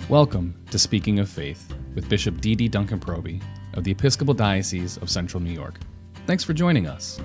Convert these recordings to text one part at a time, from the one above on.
Welcome to Speaking of Faith with Bishop DeDe Proby of the Episcopal Diocese of Central New York. Thanks for joining us.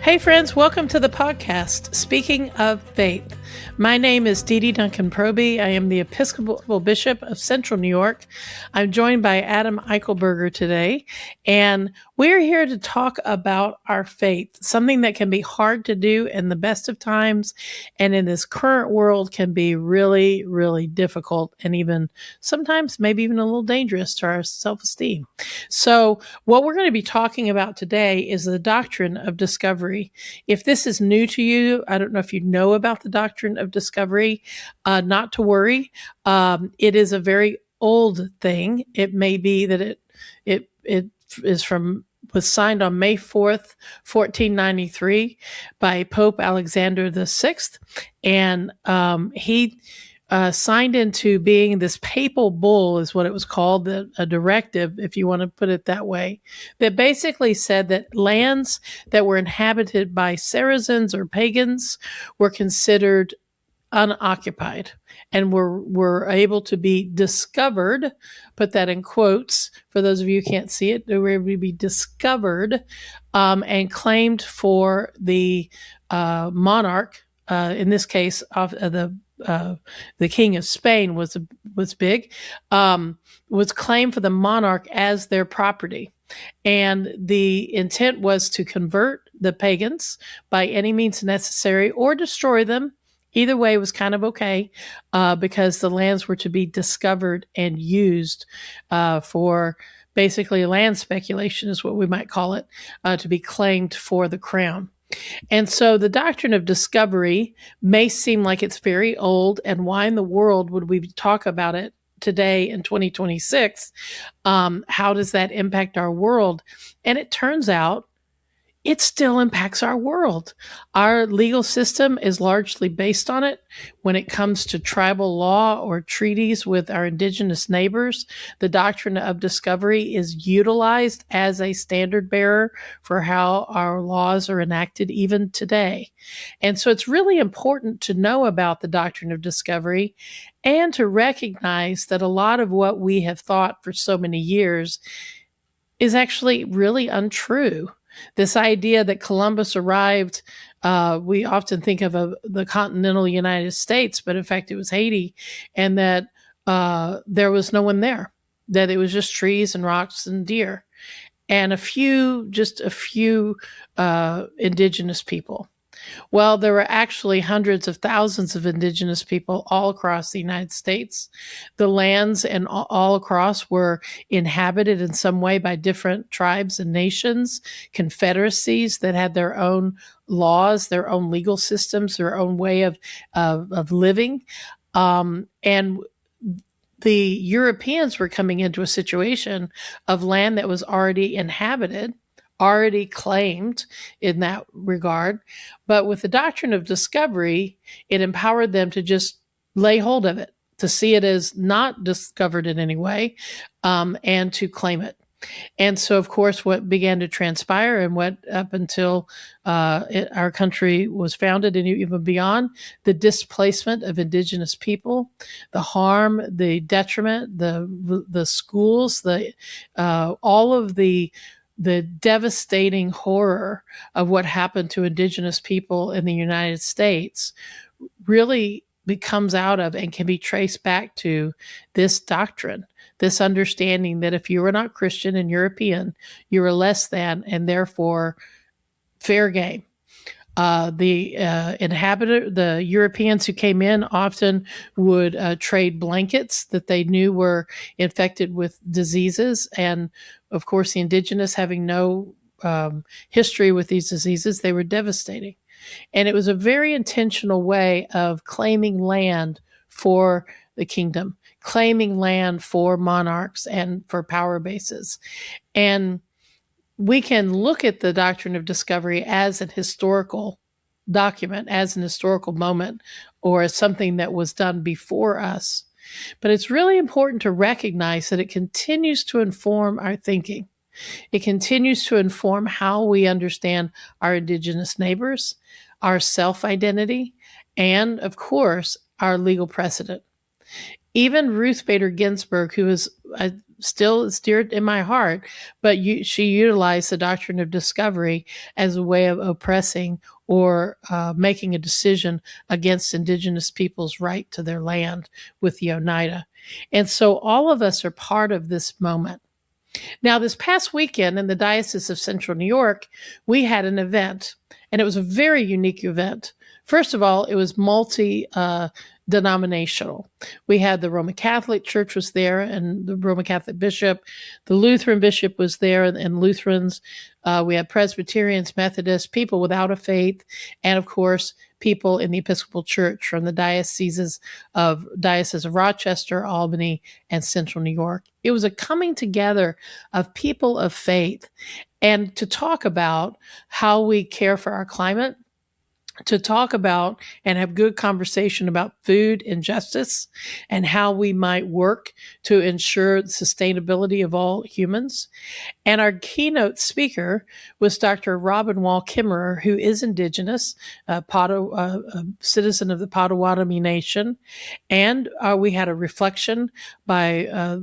Hey friends, welcome to the podcast, Speaking of Faith. My name is DeDe Proby. I am the Episcopal Bishop of Central New York. I'm joined by Adam Eichelberger today, and we're here to talk about our faith, something that can be hard to do in the best of times, and in this current world can be really, really difficult, and even sometimes maybe even a little dangerous to our self-esteem. So what we're going to be talking about today is the Doctrine of Discovery. If this is new to you, I don't know if you know about the Doctrine of Discovery, not to worry. It is a very old thing. It may be that it was signed on May 4th, 1493 by Pope Alexander VI, and he signed into being this papal bull, is what it was called, a directive, if you want to put it that way, that basically said that lands that were inhabited by Saracens or pagans were considered unoccupied and were able to be discovered, put that in quotes for those of you who can't see it, they were able to be discovered and claimed for the monarch, in this case of the King of Spain was big, was claimed for the monarch as their property. And the intent was to convert the pagans by any means necessary or destroy them. Either way was kind of okay, because the lands were to be discovered and used for basically land speculation, is what we might call it, to be claimed for the crown. And so the Doctrine of Discovery may seem like it's very old, and why in the world would we talk about it today in 2026? How does that impact our world? And it turns out it still impacts our world. Our legal system is largely based on it. When it comes to tribal law or treaties with our indigenous neighbors, the Doctrine of Discovery is utilized as a standard bearer for how our laws are enacted even today. And so it's really important to know about the Doctrine of Discovery and to recognize that a lot of what we have thought for so many years is actually really untrue. This idea that Columbus arrived, we often think of the continental United States, but in fact it was Haiti, and that there was no one there, that it was just trees and rocks and deer, and just a few indigenous people. Well, there were actually hundreds of thousands of indigenous people all across the United States. The lands and all across were inhabited in some way by different tribes and nations, confederacies that had their own laws, their own legal systems, their own way of living. And the Europeans were coming into a situation of land that was already inhabited, already claimed in that regard. But with the Doctrine of Discovery, it empowered them to just lay hold of it, to see it as not discovered in any way, and to claim it. And so, of course, what began to transpire and what up until our country was founded and even beyond, the displacement of indigenous people, the harm, the detriment, the schools, all of the devastating horror of what happened to indigenous people in the United States really comes out of and can be traced back to this doctrine, this understanding that if you are not Christian and European, you are less than, and therefore fair game. The Europeans who came in often would trade blankets that they knew were infected with diseases. And of course, the indigenous, having no history with these diseases, they were devastating. And it was a very intentional way of claiming land for the kingdom, claiming land for monarchs and for power bases. And we can look at the Doctrine of Discovery as an historical document, as an historical moment, or as something that was done before us. But it's really important to recognize that it continues to inform our thinking. It continues to inform how we understand our indigenous neighbors, our self-identity, and, of course, our legal precedent. Even Ruth Bader Ginsburg, who is still dear in my heart, but she utilized the doctrine of discovery as a way of oppressing or making a decision against Indigenous people's right to their land with the Oneida. And so all of us are part of this moment. Now, this past weekend in the Diocese of Central New York, we had an event, and it was a very unique event. First of all, it was multi-denominational. We had the Roman Catholic Church was there, and the Roman Catholic bishop. The Lutheran bishop was there, and Lutherans. We had Presbyterians, Methodists, people without a faith, and of course, people in the Episcopal Church from the Diocese of Rochester, Albany, and Central New York. It was a coming together of people of faith, and to talk about how we care for our climate, to talk about and have good conversation about food injustice and how we might work to ensure the sustainability of all humans. And our keynote speaker was Dr. Robin Wall Kimmerer, who is Indigenous, a citizen of the Potawatomi Nation. And we had a reflection by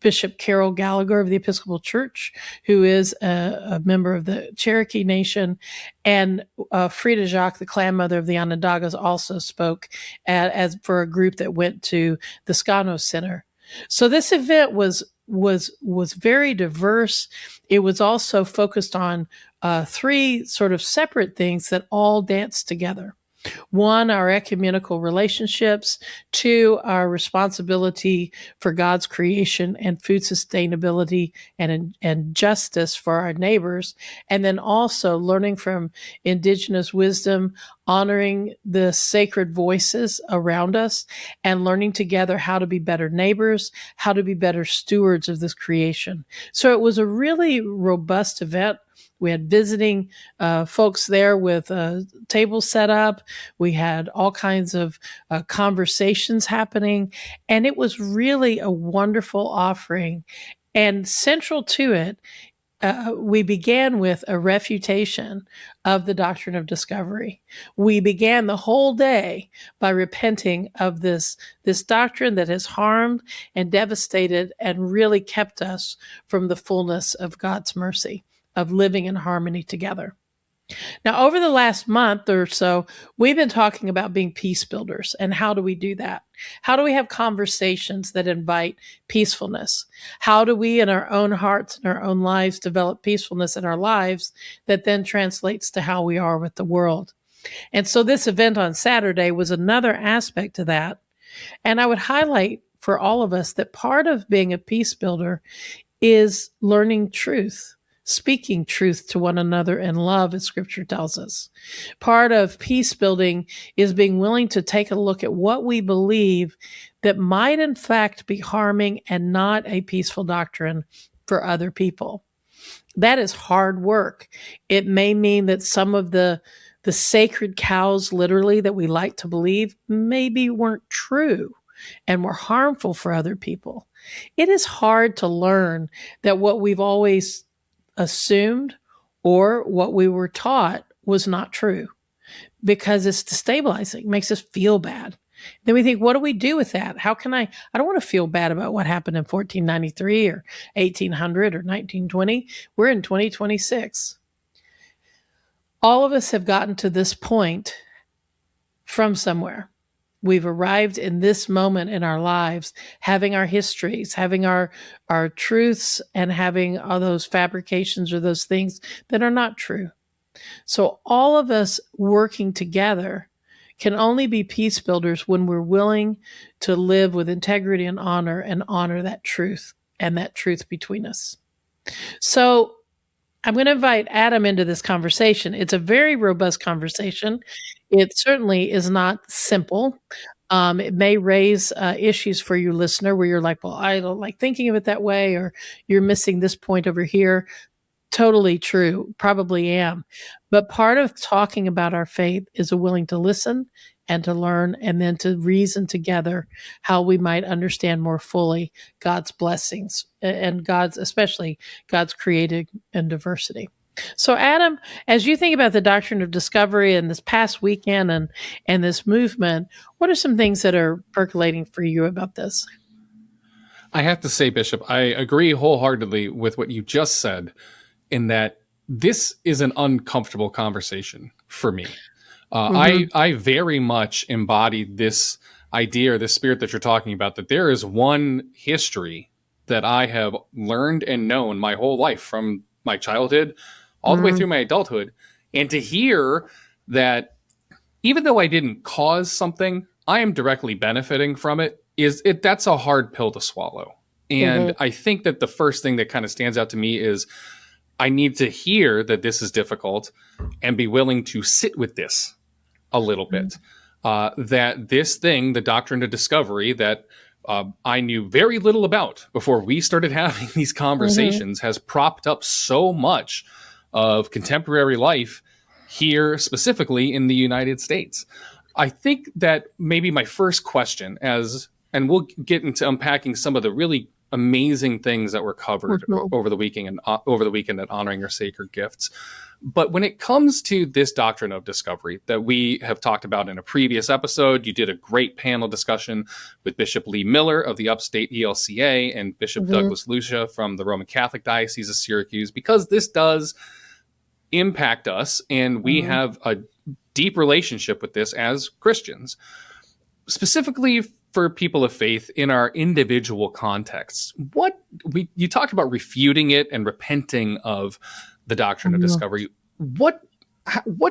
Bishop Carol Gallagher of the Episcopal Church, who is a member of the Cherokee Nation, and Frida Jacques, the clan mother of the Onondagas, also spoke as for a group that went to the Scano Center. So this event was very diverse. It was also focused on three sort of separate things that all danced together. One, our ecumenical relationships. Two, our responsibility for God's creation and food sustainability and justice for our neighbors. And then also learning from Indigenous wisdom, honoring the sacred voices around us, and learning together how to be better neighbors, how to be better stewards of this creation. So it was a really robust event. We had visiting folks there with tables set up. We had all kinds of conversations happening, and it was really a wonderful offering. And central to it, we began with a refutation of the doctrine of discovery. We began the whole day by repenting of this doctrine that has harmed and devastated and really kept us from the fullness of God's mercy, of living in harmony together. Now, over the last month or so, we've been talking about being peace builders. And how do we do that? How do we have conversations that invite peacefulness? How do we, in our own hearts and our own lives, develop peacefulness in our lives that then translates to how we are with the world? And so this event on Saturday was another aspect to that. And I would highlight for all of us that part of being a peace builder is learning truth, speaking truth to one another in love, as Scripture tells us. Part of peace building is being willing to take a look at what we believe that might in fact be harming and not a peaceful doctrine for other people. That is hard work. It may mean that some of the sacred cows, literally, that we like to believe maybe weren't true and were harmful for other people. It is hard to learn that what we've always assumed or what we were taught was not true, because it's destabilizing, makes us feel bad. Then we think, what do we do with that? How can I don't want to feel bad about what happened in 1493 or 1800 or 1920. We're in 2026. All of us have gotten to this point from somewhere. We've arrived in this moment in our lives, having our histories, having our truths, and having all those fabrications or those things that are not true. So all of us working together can only be peace builders when we're willing to live with integrity and honor that truth and that truth between us. So I'm going to invite Adam into this conversation. It's a very robust conversation. It certainly is not simple. It may raise issues for you, listener, where you're like, well, I don't like thinking of it that way, or you're missing this point over here. Totally true. Probably am. But part of talking about our faith is a willing to listen and to learn, and then to reason together how we might understand more fully God's blessings and especially God's creative and diversity. So, Adam, as you think about the doctrine of discovery and this past weekend and this movement, what are some things that are percolating for you about this? I have to say, Bishop, I agree wholeheartedly with what you just said in that this is an uncomfortable conversation for me. I very much embody this idea or this spirit that you're talking about, that there is one history that I have learned and known my whole life from my childhood all the way through my adulthood. And to hear that even though I didn't cause something, I am directly benefiting from it, that's a hard pill to swallow. And I think that the first thing that kind of stands out to me is I need to hear that this is difficult and be willing to sit with this a little bit. That this thing, the doctrine of discovery, that I knew very little about before we started having these conversations, has propped up so much of contemporary life here, specifically in the United States. I think that maybe my first question, and we'll get into unpacking some of the really amazing things that were covered over the weekend at Honoring Your Sacred Gifts. But when it comes to this doctrine of discovery that we have talked about in a previous episode, you did a great panel discussion with Bishop Lee Miller of the Upstate ELCA and Bishop Douglas Lucia from the Roman Catholic Diocese of Syracuse, because this does impact us and we have a deep relationship with this as Christians. Specifically for people of faith in our individual contexts, you talked about refuting it and repenting of the doctrine of discovery. What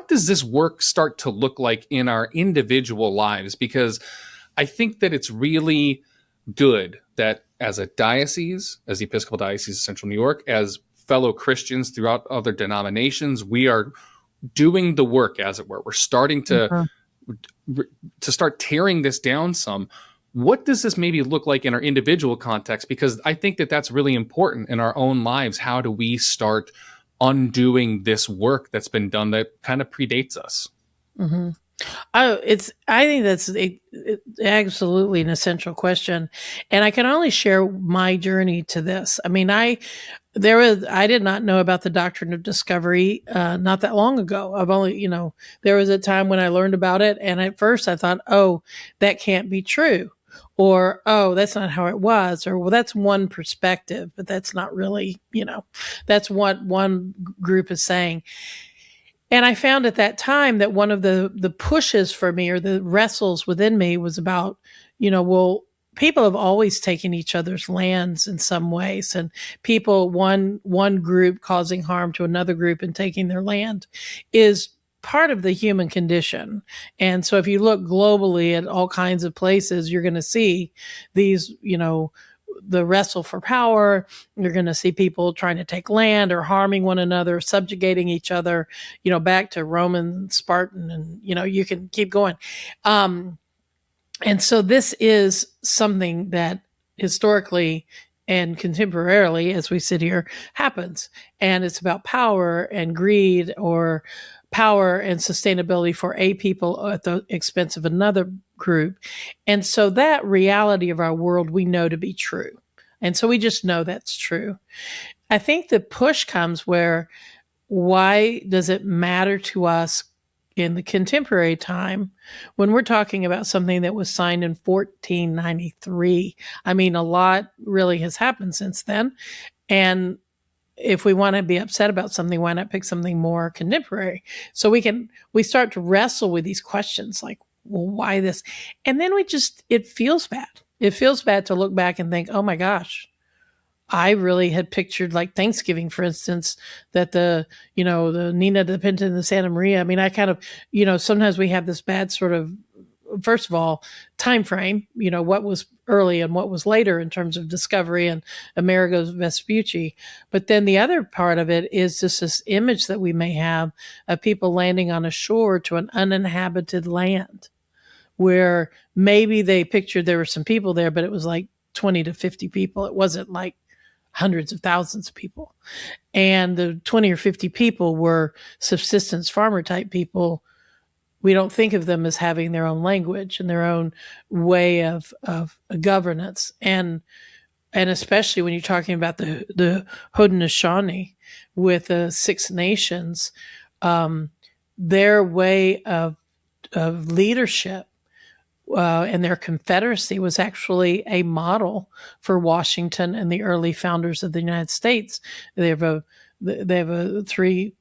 does this work start to look like in our individual lives? Because I think that it's really good that as a diocese, as the Episcopal Diocese of Central New York, as fellow Christians throughout other denominations, we are doing the work, as it were. We're starting to start tearing this down some. What does this maybe look like in our individual context? Because I think that that's really important in our own lives. How do we start undoing this work that's been done that kind of predates us? I think that's absolutely an essential question, and I can only share my journey to this. I mean, I did not know about the doctrine of discovery not that long ago. There was a time when I learned about it, and at first I thought, oh, that can't be true, or oh, that's not how it was, or well, that's one perspective, but that's not really, that's what one group is saying. And I found at that time that one of the pushes for me, or the wrestles within me, was about, well, people have always taken each other's lands in some ways, and one group causing harm to another group and taking their land is part of the human condition. And so if you look globally at all kinds of places, you're going to see these, the wrestle for power. You're going to see people trying to take land or harming one another, subjugating each other, back to Roman, Spartan, and, you can keep going. And so this is something that historically and contemporarily, as we sit here, happens. And it's about power and greed, or power and sustainability for a people at the expense of another group. And so that reality of our world we know to be true. And so we just know that's true. I think the push comes where, why does it matter to us in the contemporary time when we're talking about something that was signed in 1493? I mean, a lot really has happened since then. And if we want to be upset about something, why not pick something more contemporary? So we start to wrestle with these questions like, well, why this? And then it feels bad. It feels bad to look back and think, oh my gosh, I really had pictured, like Thanksgiving, for instance, that the Nina, the Pinta, and the Santa Maria. I mean, I kind of, sometimes we have this bad sort of, first of all, time frame, what was early and what was later in terms of discovery and Amerigo Vespucci. But then the other part of it is just this image that we may have of people landing on a shore to an uninhabited land, where maybe they pictured there were some people there, but it was like 20 to 50 people. It wasn't like hundreds of thousands of people. And the 20 or 50 people were subsistence farmer type people. We don't think of them as having their own language and their own way of governance. And especially when you're talking about the Haudenosaunee, with the Six Nations, their way of leadership and their confederacy was actually a model for Washington and the early founders of the United States. They have a three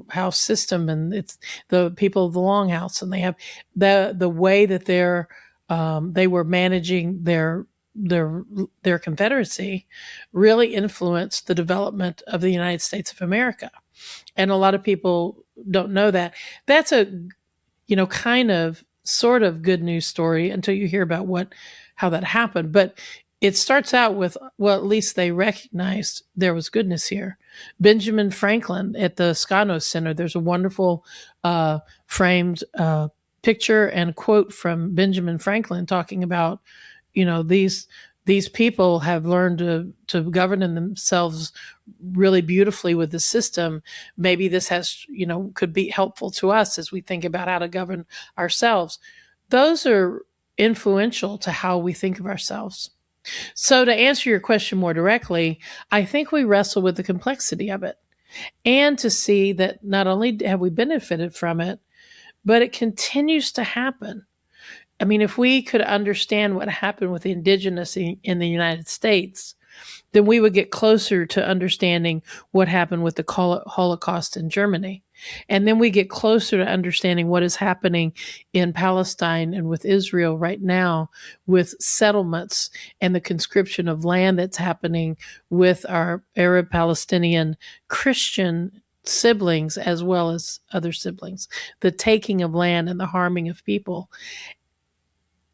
house system, and it's the people of the Longhouse, and they have the way that they were managing their confederacy really influenced the development of the United States of America. And a lot of people don't know that. That's a kind of sort of good news story until you hear about how that happened. But it starts out with, well, at least they recognized there was goodness here. Benjamin Franklin at the Skanos Center, there's a wonderful framed picture and quote from Benjamin Franklin talking about, these people have learned to govern themselves really beautifully with the system. Maybe this could be helpful to us as we think about how to govern ourselves. Those are influential to how we think of ourselves. So to answer your question more directly, I think we wrestle with the complexity of it and to see that not only have we benefited from it, but it continues to happen. I mean, if we could understand what happened with the Indigenous in the United States, then we would get closer to understanding what happened with the Holocaust in Germany. And then we get closer to understanding what is happening in Palestine and with Israel right now, with settlements and the conscription of land that's happening with our Arab Palestinian Christian siblings as well as other siblings, the taking of land and the harming of people.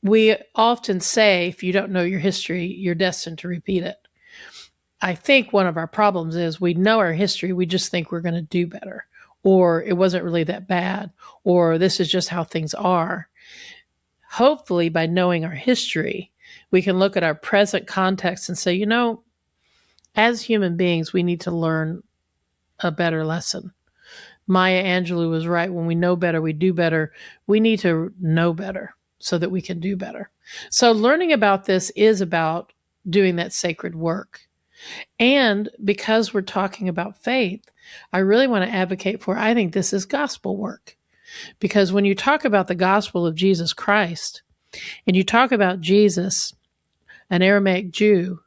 We often say, if you don't know your history, you're destined to repeat it. I think one of our problems is we know our history, we just think we're going to do better, or it wasn't really that bad, or this is just how things are. Hopefully, by knowing our history, we can look at our present context and say, as human beings, we need to learn a better lesson. Maya Angelou was right. When we know better, we do better. We need to know better so that we can do better. So learning about this is about doing that sacred work. And because we're talking about faith, I really want to advocate for, I think this is gospel work. Because when you talk about the gospel of Jesus Christ, and you talk about Jesus, an Aramaic Jew,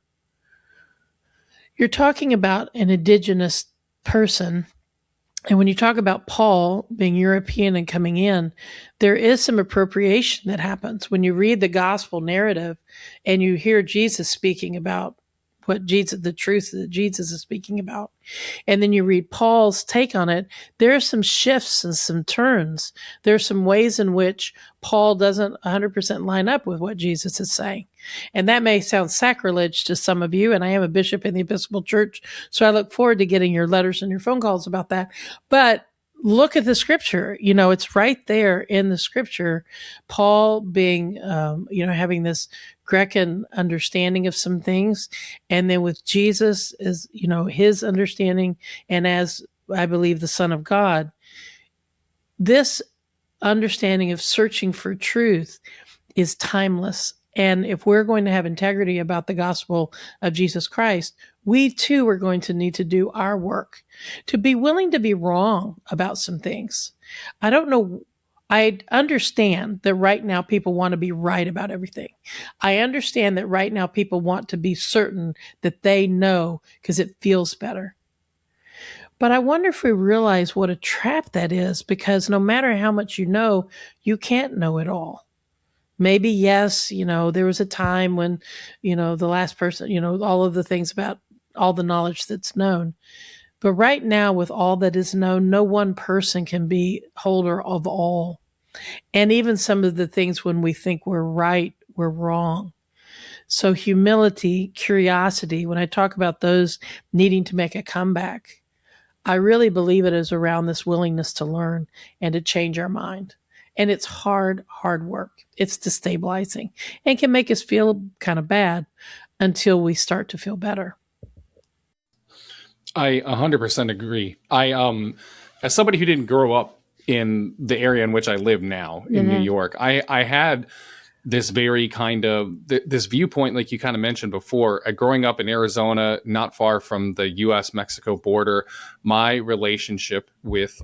you're talking about an indigenous person. And when you talk about Paul being European and coming in, there is some appropriation that happens. When you read the gospel narrative and you hear Jesus speaking about the truth that Jesus is speaking about, and then you read Paul's take on it, there are some shifts and some turns. There are some ways in which Paul doesn't 100% line up with what Jesus is saying. And that may sound sacrilege to some of you, and I am a bishop in the Episcopal Church, so I look forward to getting your letters and your phone calls about that. But look at the scripture. It's right there in the scripture. Paul being, having this Grecan understanding of some things, and then with Jesus as, his understanding, and as I believe the Son of God, this understanding of searching for truth is timeless. And if we're going to have integrity about the gospel of Jesus Christ, we too are going to need to do our work, to be willing to be wrong about some things. I don't know. I understand that right now people want to be right about everything. I understand that right now people want to be certain that they know because it feels better. But I wonder if we realize what a trap that is, because no matter how much you can't know it all. Maybe, yes, there was a time when, the last person, all of the things about all the knowledge that's known. But right now, with all that is known, no one person can be holder of all. And even some of the things when we think we're right, we're wrong. So humility, curiosity, when I talk about those needing to make a comeback, I really believe it is around this willingness to learn and to change our mind. And it's hard work. It's destabilizing and can make us feel kind of bad until we start to feel better. I 100% agree. As somebody who didn't grow up in the area in which I live now in New York, I had this very kind of this viewpoint, like you kind of mentioned before, growing up in Arizona, not far from the U.S.-Mexico border, my relationship with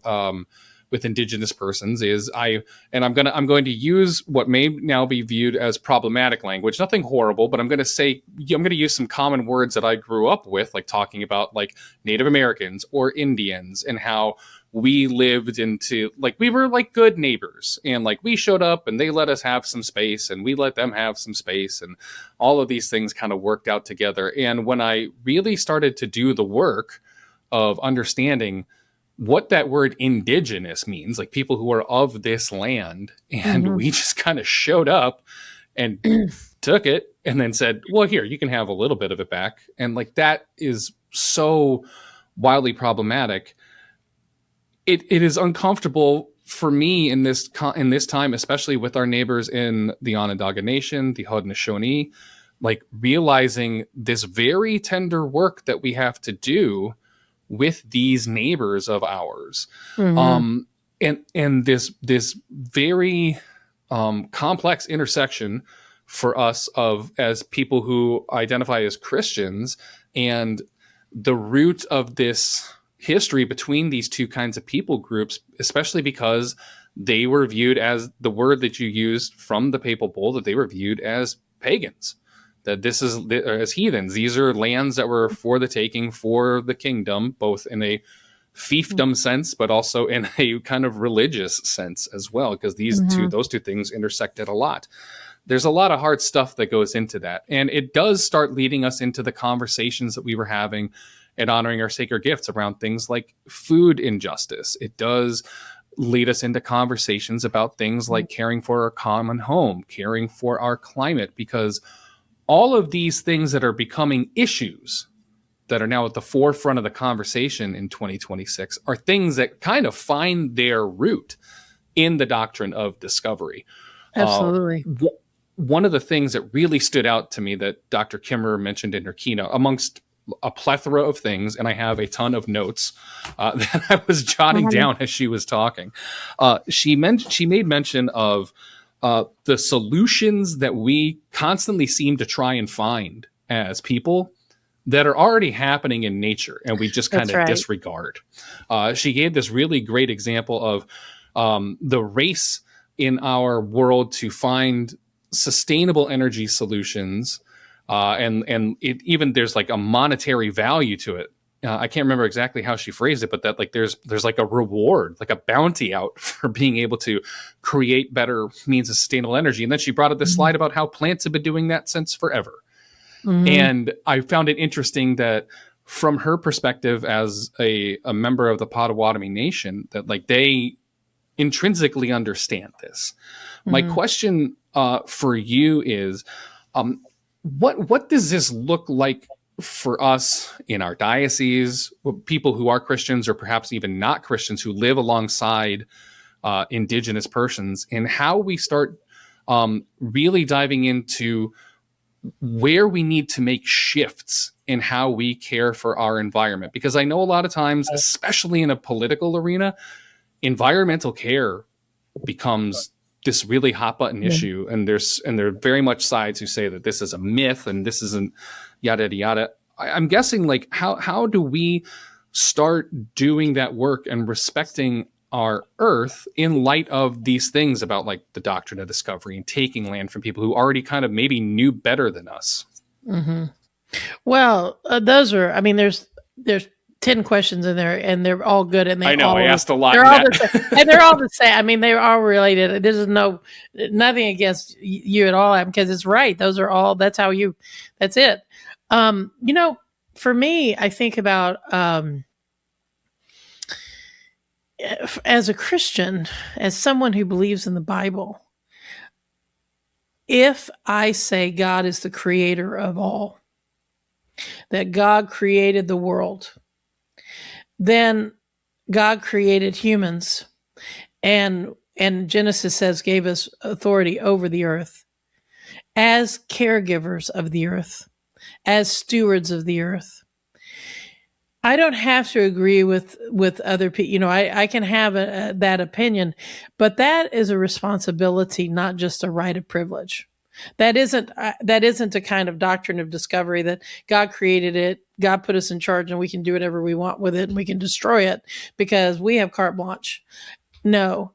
Indigenous persons is I'm going to use what may now be viewed as problematic language, nothing horrible, but I'm going to use some common words that I grew up with, like talking about like Native Americans or Indians and how we lived into, like, we were like good neighbors, and like we showed up and they let us have some space and we let them have some space, and all of these things kind of worked out together. And when I really started to do the work of understanding what that word indigenous means, like people who are of this land, and we just kind of showed up and took it and then said, well, here, you can have a little bit of it back. And like, that is so wildly problematic. It is uncomfortable for me in this time, especially with our neighbors in the Onondaga Nation, the Haudenosaunee, like realizing this very tender work that we have to do with these neighbors of ours, and this very complex intersection for us as people who identify as Christians, and the root of this history between these two kinds of people groups, especially because they were viewed, as the word that you used from the Papal Bull, that they were viewed as pagans, that this is as heathens. These are lands that were for the taking for the kingdom, both in a fiefdom sense, but also in a kind of religious sense as well, because those two things intersected a lot. There's a lot of hard stuff that goes into that. And it does start leading us into the conversations that we were having and honoring our sacred gifts around things like food injustice. It does lead us into conversations about things like caring for our common home, caring for our climate, because all of these things that are becoming issues that are now at the forefront of the conversation in 2026 are things that kind of find their root in the doctrine of discovery. Absolutely. One of the things that really stood out to me that Dr. Kimmerer mentioned in her keynote, amongst a plethora of things, and I have a ton of notes that I was jotting down as she was talking. She made mention of the solutions that we constantly seem to try and find as people that are already happening in nature, and we just kind of disregard. She gave this really great example of the race in our world to find sustainable energy solutions, and even there's like a monetary value to it. I can't remember exactly how she phrased it, but that like there's like a reward, like a bounty out for being able to create better means of sustainable energy. And then she brought up this slide about how plants have been doing that since forever. And I found it interesting that from her perspective as a member of the Potawatomi Nation, that like they intrinsically understand this. My question for you is, what does this look like for us in our diocese, people who are Christians or perhaps even not Christians who live alongside Indigenous persons, and how we start really diving into where we need to make shifts in how we care for our environment? Because I know a lot of times, especially in a political arena, environmental care becomes this really hot button issue, and there are very much sides who say that this is a myth and this isn't yada yada. I'm guessing, like, how do we start doing that work and respecting our earth in light of these things about like the doctrine of discovery and taking land from people who already kind of maybe knew better than us? Well, those are, I mean, there's 10 questions in there, and they're all good. And I asked a lot. They're all the same, and they're all the same. I mean, they're all related. This is nothing against you at all, because it's right. Those are all. That's it. For me, I think about as a Christian, as someone who believes in the Bible. If I say God is the creator of all, that God created the world, then God created humans, and Genesis says gave us authority over the earth as caregivers of the earth, as stewards of the earth. I don't have to agree with other people. You know, I can have that opinion, but that is a responsibility, not just a right of privilege. That isn't a kind of doctrine of discovery that God created it, God put us in charge, and we can do whatever we want with it, and we can destroy it because we have carte blanche. No,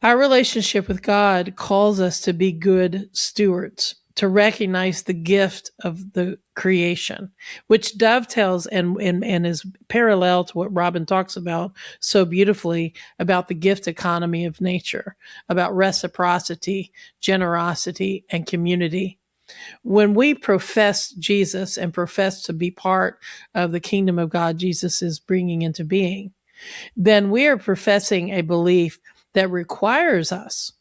our relationship with God calls us to be good stewards, to recognize the gift of the creation, which dovetails and is parallel to what Robin talks about so beautifully about the gift economy of nature, about reciprocity, generosity, and community. When we profess Jesus and profess to be part of the kingdom of God Jesus is bringing into being, then we are professing a belief that requires us,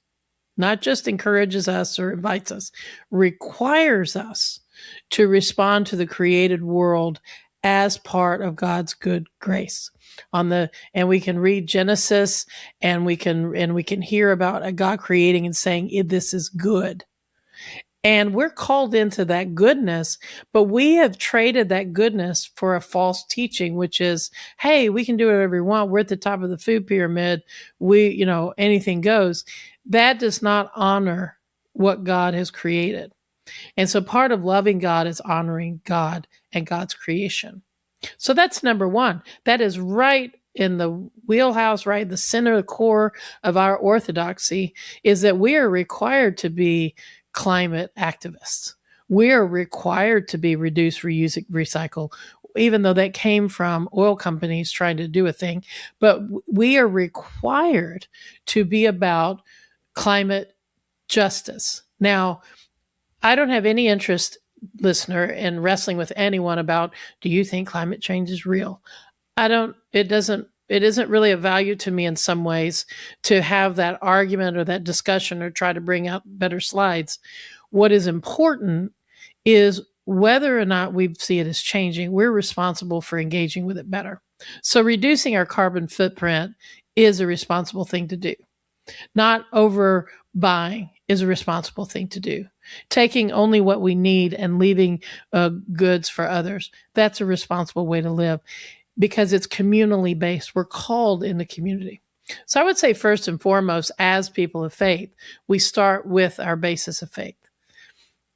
not just encourages us or invites us, requires us to respond to the created world as part of God's good grace. And we can read Genesis and we can hear about a God creating and saying, this is good. And we're called into that goodness, but we have traded that goodness for a false teaching, which is, hey, we can do whatever we want. We're at the top of the food pyramid. Anything goes. That does not honor what God has created. And so part of loving God is honoring God and God's creation. So that's number one. That is right in the wheelhouse, right? The center, the core of our orthodoxy is that we are required to be climate activists. We are required to be reduce, reuse, recycle, even though that came from oil companies trying to do a thing. But we are required to be about climate justice. Now, I don't have any interest, listener, in wrestling with anyone about, do you think climate change is real? It isn't really of value to me in some ways to have that argument or that discussion or try to bring out better slides. What is important is whether or not we see it as changing, we're responsible for engaging with it better. So reducing our carbon footprint is a responsible thing to do. Not overbuying is a responsible thing to do. Taking only what we need and leaving goods for others, that's a responsible way to live. Because it's communally based. We're called in the community. So I would say first and foremost, as people of faith, we start with our basis of faith.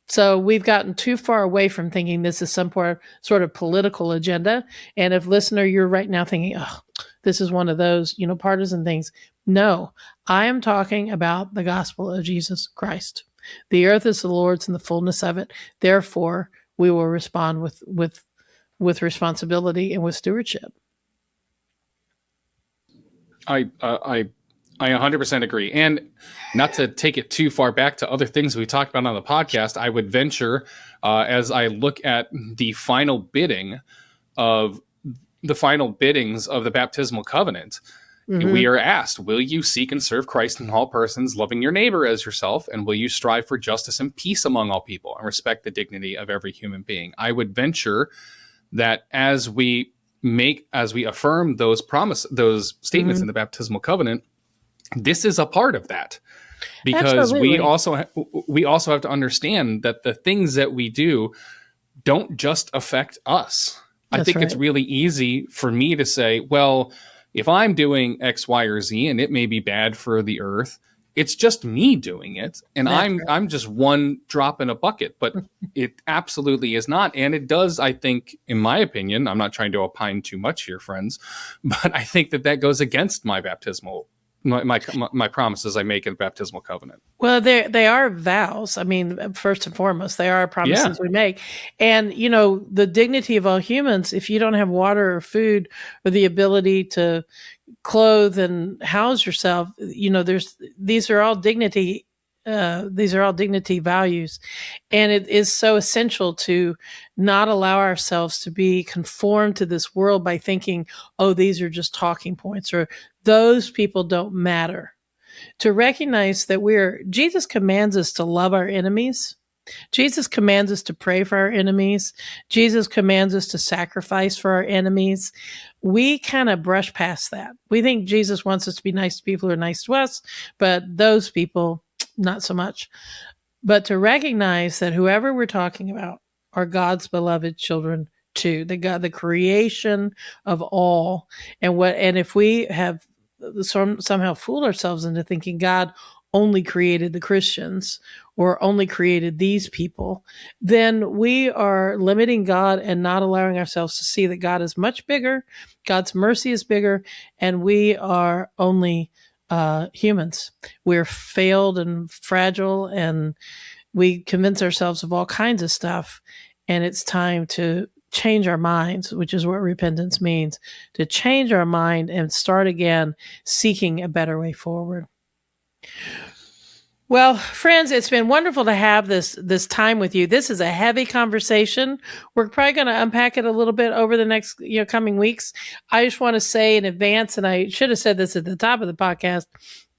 So we've gotten too far away from thinking this is some sort of political agenda. And if listener, you're right now thinking, oh, this is one of those, partisan things. No, I am talking about the gospel of Jesus Christ. The earth is the Lord's and the fullness of it. Therefore, we will respond with responsibility and with stewardship. I 100% agree. And not to take it too far back to other things we talked about on the podcast, I would venture, as I look at the final biddings of the baptismal covenant, we are asked, will you seek and serve Christ in all persons, loving your neighbor as yourself? And will you strive for justice and peace among all people and respect the dignity of every human being? I would venture that as we affirm those statements in the baptismal covenant, this is a part of that, because Absolutely. we also have to understand that the things that we do don't just affect us. I think it's really easy for me to say, well, if I'm doing X, Y, or Z, and it may be bad for the earth, it's just me doing it, and I'm just one drop in a bucket. But it absolutely is not, and it does. I think, in my opinion, I'm not trying to opine too much here, friends, but I think that goes against my baptismal. My promises I make in the baptismal covenant. Well, they are vows. I mean, first and foremost, they are promises we make. And, the dignity of all humans, if you don't have water or food or the ability to clothe and house yourself, these are all dignity. These are all dignity values. And it is so essential to not allow ourselves to be conformed to this world by thinking, oh, these are just talking points, or those people don't matter. To recognize that Jesus commands us to love our enemies. Jesus commands us to pray for our enemies. Jesus commands us to sacrifice for our enemies. We kind of brush past that. We think Jesus wants us to be nice to people who are nice to us, but those people, not so much. But to recognize that whoever we're talking about are God's beloved children to the God, the creation of all. And if we have somehow fooled ourselves into thinking God only created the Christians or only created these people, then we are limiting God and not allowing ourselves to see that God is much bigger, God's mercy is bigger, and we are only humans. We're failed and fragile, and we convince ourselves of all kinds of stuff. And it's time to change our minds, which is what repentance means, to change our mind and start again seeking a better way forward. Well, friends, it's been wonderful to have this time with you. This is a heavy conversation. We're probably going to unpack it a little bit over the next coming weeks. I just want to say in advance, and I should have said this at the top of the podcast,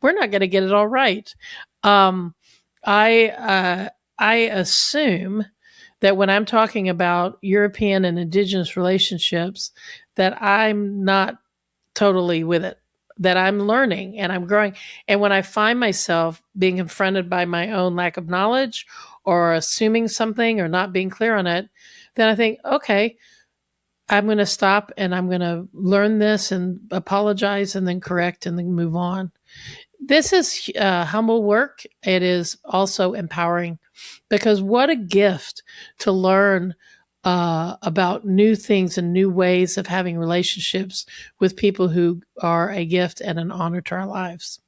we're not going to get it all right. I assume that when I'm talking about European and Indigenous relationships, that I'm not totally with it, that I'm learning and I'm growing. And when I find myself being confronted by my own lack of knowledge or assuming something or not being clear on it, then I think, okay, I'm going to stop and I'm going to learn this and apologize and then correct and then move on. This is humble work. It is also empowering, because what a gift to learn about new things and new ways of having relationships with people who are a gift and an honor to our lives.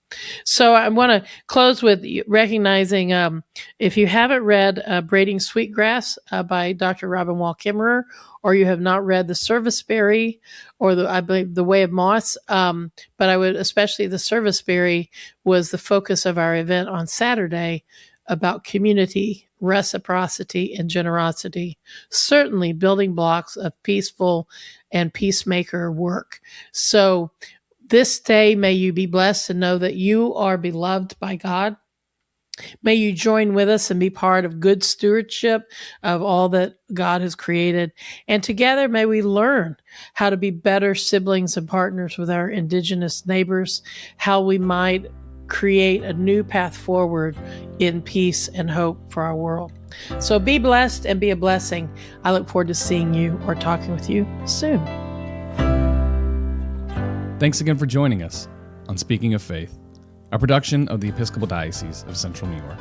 So I want to close with recognizing, if you haven't read Braiding Sweetgrass by Dr. Robin Wall Kimmerer, or you have not read The Serviceberry or I believe The Way of Moss, but I would especially The Serviceberry was the focus of our event on Saturday about community, reciprocity, and generosity, certainly building blocks of peaceful and peacemaker work. So this day, may you be blessed to know that you are beloved by God. May you join with us and be part of good stewardship of all that God has created. And together, may we learn how to be better siblings and partners with our Indigenous neighbors, how we might create a new path forward in peace and hope for our world. So be blessed and be a blessing. I look forward to seeing you or talking with you soon. Thanks again for joining us on Speaking of Faith, a production of the Episcopal Diocese of Central New York.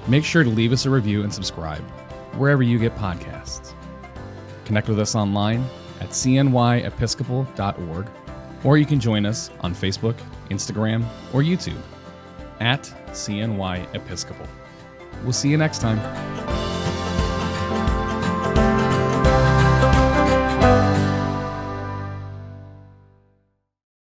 Make sure to leave us a review and subscribe wherever you get podcasts. Connect with us online at cnyepiscopal.org, or you can join us on Facebook, Instagram, or YouTube at CNY Episcopal. We'll see you next time.